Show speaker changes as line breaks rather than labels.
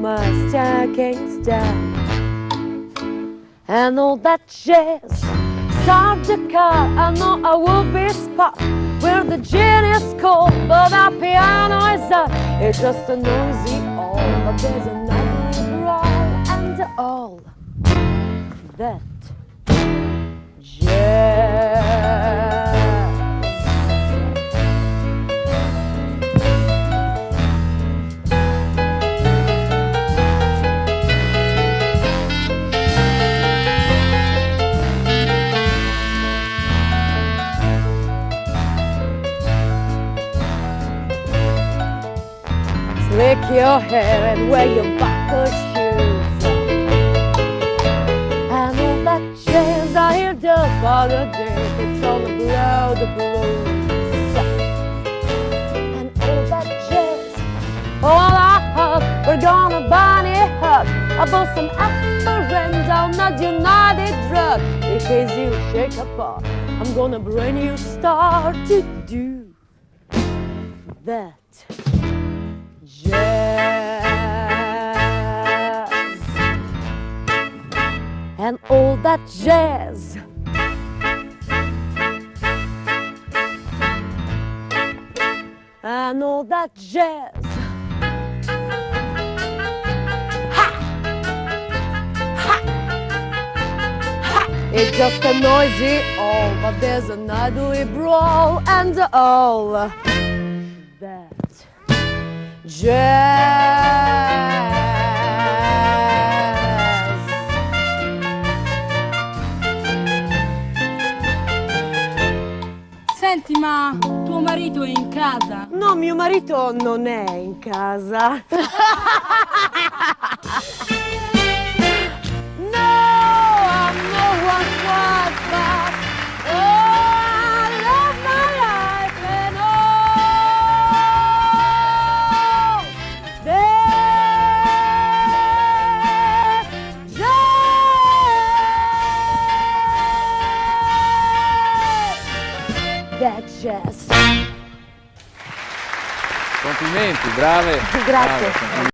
my stockings down. And all that jazz, start the car, I know I will be spot where the gin is cold, but our piano is up. It's just a noisy all, but there's another brawl, and all that jazz. Slick your hair and wear your buckle shoes. And all that jazz I hear the father did, it's all the blow, the blues. And all that jazz, all I hope, we're gonna bunny hug. I bought some aspirin down that United drug. In case you shake apart, I'm gonna bring you start to do that jazz. And all that jazz. And all that jazz. Ha! Ha! Ha! It's just a noisy all, but there's an ugly brawl, and all that jazz.
Senti, ma tuo marito è in casa?
No, mio marito non è in casa. No, I'm no one's wife, but oh, I love my life and all that jazz.
Complimenti, brave.
Grazie.
Brave.